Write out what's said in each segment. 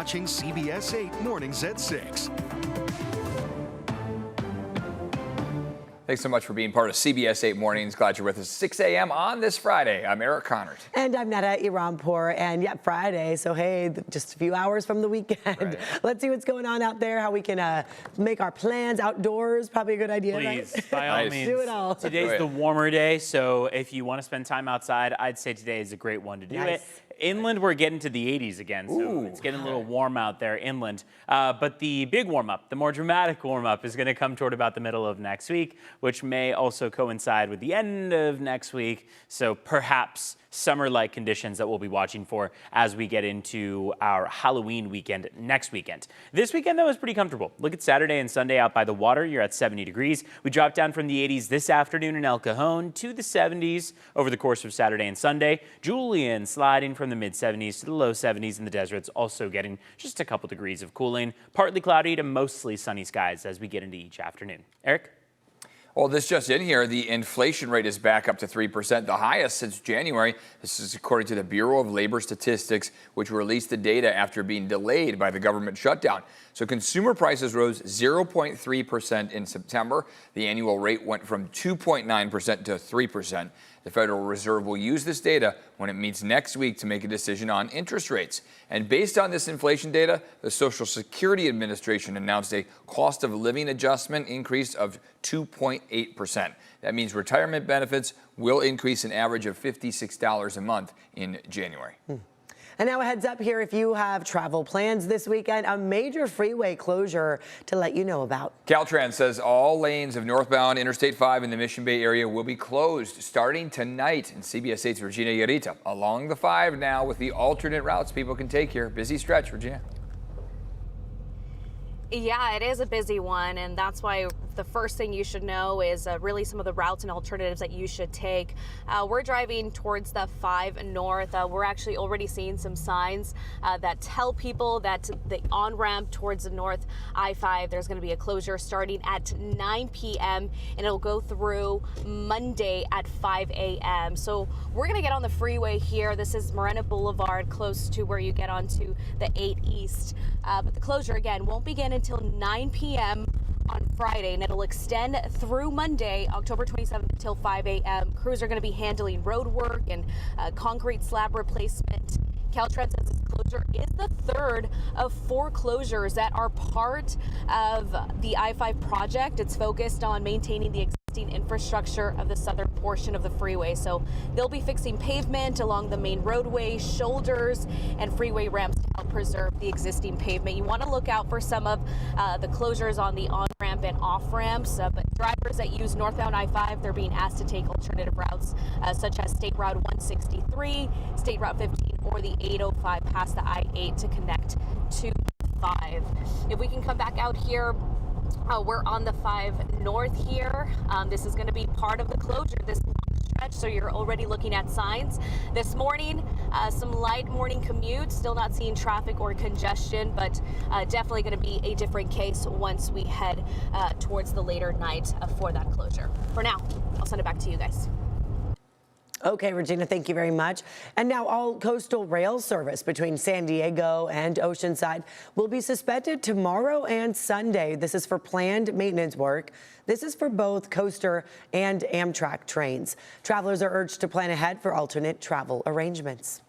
watching CBS 8 Mornings at 6. Thanks so much for being part of CBS 8 Mornings. Glad you're with us. 6 a.m. on this Friday. I'm Eric Connors. And I'm Netta Irampour. And yeah, Friday. So hey, just a few hours from the weekend. Right. Let's see what's going on out there, how we can make our plans outdoors. Probably a good idea. Please, right? by all means. Do it all. Today's the warmer day, so if you want to spend time outside, I'd say today is a great one to do it. Inland, we're getting to the 80s again, so it's getting a little warm out there inland. But the big warm-up, the more dramatic warm-up, is going to come toward about the middle of next week, which may also coincide with the end of next week. So perhaps summer-like conditions that we'll be watching for as we get into our Halloween weekend next weekend. This weekend, though, is pretty comfortable. Look at Saturday and Sunday out by the water. You're at 70 degrees. We dropped down from the 80s this afternoon in El Cajon to the 70s over the course of Saturday and Sunday. Julian sliding from the mid-70s to the low 70s in the deserts, also getting just a couple degrees of cooling. Partly cloudy to mostly sunny skies as we get into each afternoon. Eric? Well, this just in here, the inflation rate is back up to 3%, the highest since January. This is according to the Bureau of Labor Statistics, which released the data after being delayed by the government shutdown. So consumer prices rose 0.3% in September. The annual rate went from 2.9% to 3%. The Federal Reserve will use this data when it meets next week to make a decision on interest rates. And based on this inflation data, the Social Security Administration announced a cost of living adjustment increase of 2.8%. That means retirement benefits will increase an average of $56 a month in January. And now a heads up here, if you have travel plans this weekend, a major freeway closure to let you know about. Caltrans says all lanes of northbound Interstate 5 in the Mission Bay area will be closed starting tonight. And CBS 8's Regina Yarita along the 5 now with the alternate routes people can take here. Busy stretch, Regina. Yeah, it is a busy one, and that's why the first thing you should know is really some of the routes and alternatives that you should take. We're driving towards the 5 north. We're actually already seeing some signs that tell people that the on-ramp towards the north I-5, there's going to be a closure starting at 9 p.m. and it'll go through Monday at 5 a.m. So we're going to get on the freeway here. This is Morena Boulevard, close to where you get onto the 8 East. But the closure, again, won't begin until 9 p.m. on Friday, and it'll extend through Monday, October 27th until 5 a.m. Crews are going to be handling road work and concrete slab replacement. Caltrans says this closure is the third of 4 closures that are part of the I-5 project. It's focused on maintaining the existing infrastructure of the southern portion of the freeway. So they'll be fixing pavement along the main roadway, shoulders, and freeway ramps to help preserve the existing pavement. You want to look out for some of the closures on the on-ramp and off-ramps, but drivers that use northbound I-5, they're being asked to take alternative routes such as State Route 163, State Route 15, or the 805 past the I-8 to connect to 5. If we can come back out here, we're on the 5 north here. This is going to be part of the closure this stretch, so you're already looking at signs. This morning, some light morning commute, still not seeing traffic or congestion, but definitely going to be a different case once we head towards the later night for that closure. For now, I'll send it back to you guys. Okay, Regina, thank you very much. And now all coastal rail service between San Diego and Oceanside will be suspended tomorrow and Sunday. This is for planned maintenance work. This is for both coaster and Amtrak trains. Travelers are urged to plan ahead for alternate travel arrangements.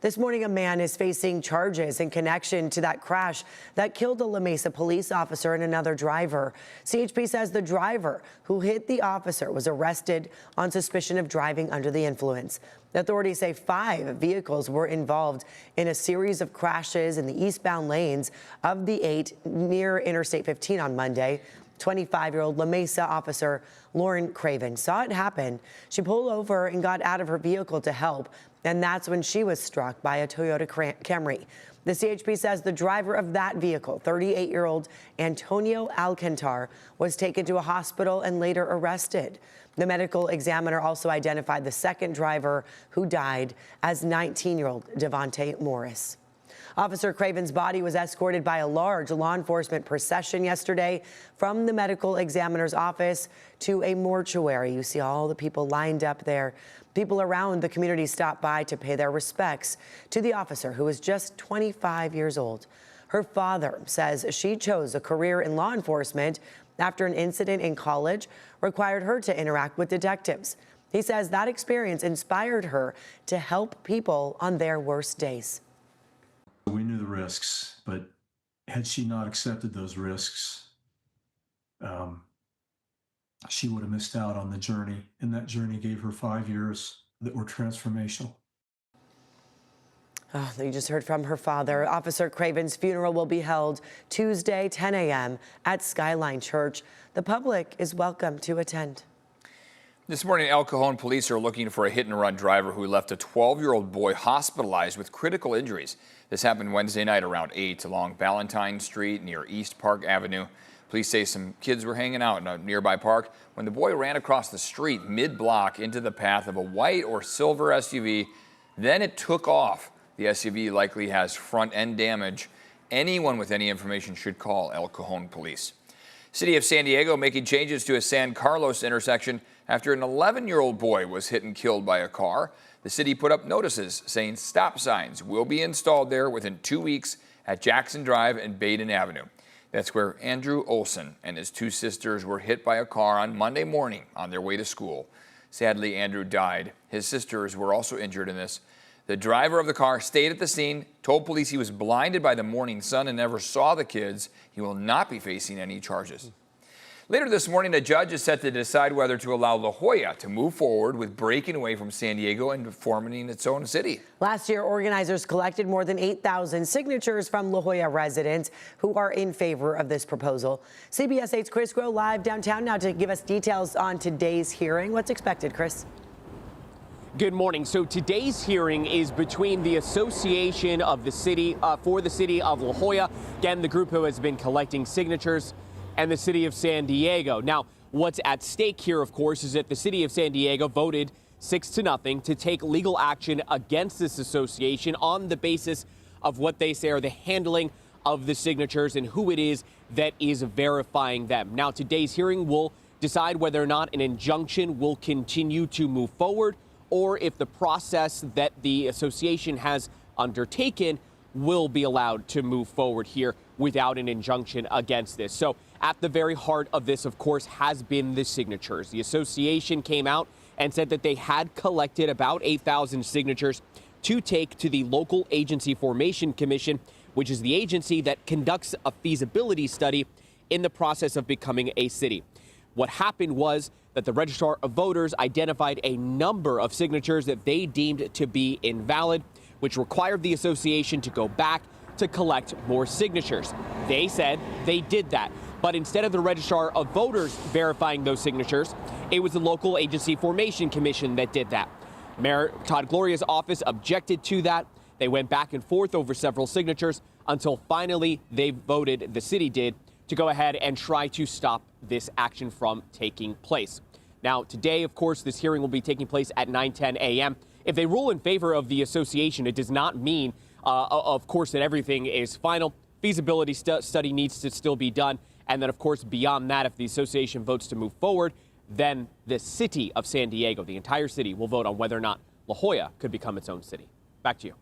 This morning, a man is facing charges in connection to that crash that killed a La Mesa police officer and another driver. CHP says the driver who hit the officer was arrested on suspicion of driving under the influence. Authorities say 5 vehicles were involved in a series of crashes in the eastbound lanes of the 8 near Interstate 15 on Monday. 25-year-old La Mesa officer Lauren Craven saw it happen. She pulled over and got out of her vehicle to help, and that's when she was struck by a Toyota Camry. The CHP says the driver of that vehicle, 38-year-old Antonio Alcantar, was taken to a hospital and later arrested. The medical examiner also identified the second driver who died as 19-year-old Devontae Morris. Officer Craven's body was escorted by a large law enforcement procession yesterday from the medical examiner's office to a mortuary. You see all the people lined up there. People around the community stopped by to pay their respects to the officer, who was just 25 years old. Her father says she chose a career in law enforcement after an incident in college required her to interact with detectives. He says that experience inspired her to help people on their worst days. We knew the risks, but had she not accepted those risks, she would have missed out on the journey. And that journey gave her 5 years that were transformational. Oh, you just heard from her father. Officer Craven's funeral will be held Tuesday, 10 a.m. at Skyline Church. The public is welcome to attend. This morning, El Cajon police are looking for a hit-and-run driver who left a 12-year-old boy hospitalized with critical injuries. This happened Wednesday night around 8 along Valentine Street near East Park Avenue. Police say some kids were hanging out in a nearby park when the boy ran across the street mid-block into the path of a white or silver SUV. Then it took off. The SUV likely has front-end damage. Anyone with any information should call El Cajon police. City of San Diego making changes to a San Carlos intersection after an 11-year-old boy was hit and killed by a car. The city put up notices saying stop signs will be installed there within 2 weeks at Jackson Drive and Baden Avenue. That's where Andrew Olson and his two sisters were hit by a car on Monday morning on their way to school. Sadly, Andrew died. His sisters were also injured in this. The driver of the car stayed at the scene, told police he was blinded by the morning sun and never saw the kids. He will not be facing any charges. Later this morning, a judge is set to decide whether to allow La Jolla to move forward with breaking away from San Diego and forming its own city. Last year, organizers collected more than 8,000 signatures from La Jolla residents who are in favor of this proposal. CBS 8's Chris Groh live downtown now to give us details on today's hearing. What's expected, Chris? Good morning. So today's hearing is between the Association of the City for the City of La Jolla, again, the group who has been collecting signatures, and the City of San Diego. Now, what's at stake here, of course, is that the City of San Diego voted 6-0 to take legal action against this association on the basis of what they say are the handling of the signatures and who it is that is verifying them. Now, today's hearing will decide whether or not an injunction will continue to move forward or if the process that the association has undertaken will be allowed to move forward here without an injunction against this. So at the very heart of this, of course, has been the signatures. The association came out and said that they had collected about 8,000 signatures to take to the local agency formation commission, which is the agency that conducts a feasibility study in the process of becoming a city. What happened was that the registrar of voters identified a number of signatures that they deemed to be invalid, which required the association to go back to collect more signatures. They said they did that. But instead of the registrar of voters verifying those signatures, it was the local agency formation commission that did that. Mayor Todd Gloria's office objected to that. They went back and forth over several signatures until finally they voted, the city did, to go ahead and try to stop this action from taking place. Now, today, of course, this hearing will be taking place at 9:10 a.m. If they rule in favor of the association, it does not mean, of course, that everything is final. Feasibility study needs to still be done. And then, of course, beyond that, if the association votes to move forward, then the city of San Diego, the entire city, will vote on whether or not La Jolla could become its own city. Back to you.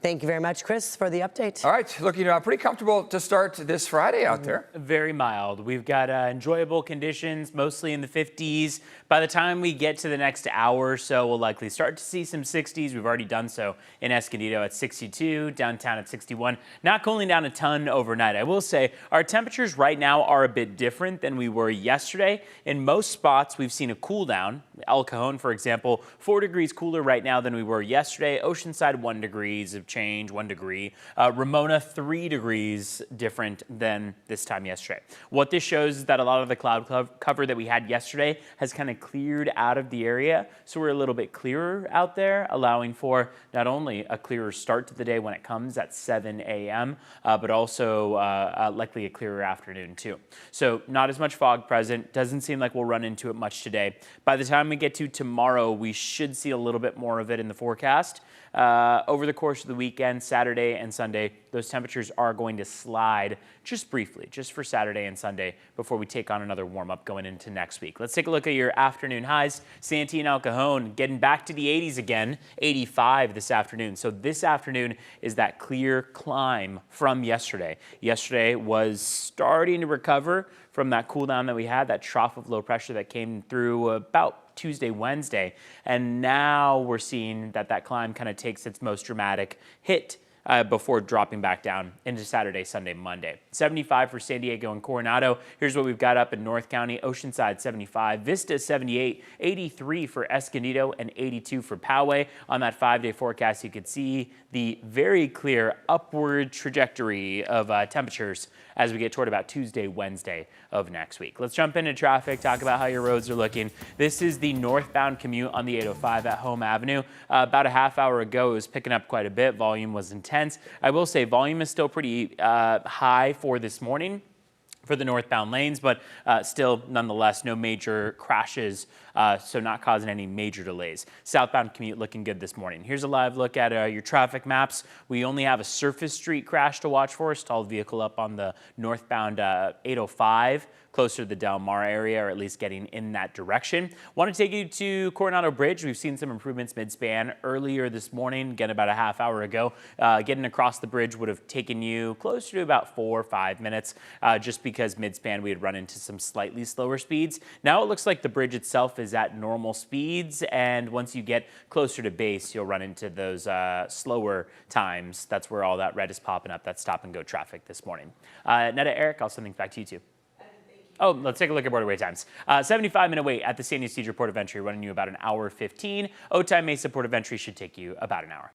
Thank you very much, Chris, for the update. All right, looking pretty comfortable to start this Friday out there. Very mild. We've got enjoyable conditions, mostly in the 50s. By the time we get to the next hour or so, we'll likely start to see some 60s. We've already done so in Escondido at 62, downtown at 61. Not cooling down a ton overnight. I will say our temperatures right now are a bit different than we were yesterday. In most spots, we've seen a cool down. El Cajon, for example, 4 degrees cooler right now than we were yesterday. Oceanside, 1 degree of change, 1 degree. Ramona, 3 degrees different than this time yesterday. What this shows is that a lot of the cloud cover that we had yesterday has kind of cleared out of the area. So we're a little bit clearer out there, allowing for not only a clearer start to the day when it comes at 7 a.m., but also likely a clearer afternoon too. So not as much fog present. Doesn't seem like we'll run into it much today. By the time we get to tomorrow, we should see a little bit more of it in the forecast. Over the course of the week, weekend, Saturday and Sunday, those temperatures are going to slide just briefly, just for Saturday and Sunday before we take on another warm up going into next week. Let's take a look at your afternoon highs. Santee and El Cajon getting back to the 80s again, 85 this afternoon. So this afternoon is that clear climb from yesterday. Yesterday was starting to recover from that cool down that we had, that trough of low pressure that came through about Tuesday, Wednesday. And now we're seeing that climb kind of takes its most dramatic hit before dropping back down into Saturday, Sunday, Monday. 75 for San Diego and Coronado. Here's what we've got up in North County. Oceanside 75, Vista 78, 83 for Escondido, and 82 for Poway. On that 5-day forecast, you could see the very clear upward trajectory of temperatures as we get toward about Tuesday, Wednesday of next week. Let's jump into traffic, talk about how your roads are looking. This is the northbound commute on the 805 at Home Avenue. About a half hour ago, it was picking up quite a bit. Volume was intense. I will say volume is still pretty high for this morning for the northbound lanes, but still, nonetheless, no major crashes, so not causing any major delays. Southbound commute looking good this morning. Here's a live look at your traffic maps. We only have a surface street crash to watch for, stalled vehicle up on the northbound 805, closer to the Del Mar area, or at least getting in that direction. Want to take you to Coronado Bridge. We've seen some improvements mid-span earlier this morning, again about a half hour ago. Getting across the bridge would have taken you closer to about 4 or 5 minutes, just because mid-span we had run into some slightly slower speeds. Now it looks like the bridge itself is at normal speeds, and once you get closer to base, you'll run into those slower times. That's where all that red is popping up. That's stop and go traffic this morning. Netta, Eric, I'll send things back to you too. Oh, let's take a look at border wait times. 75-minute wait at the San Ysidro Port of Entry, running you about an hour 15. Otay Mesa Port of Entry should take you about an hour.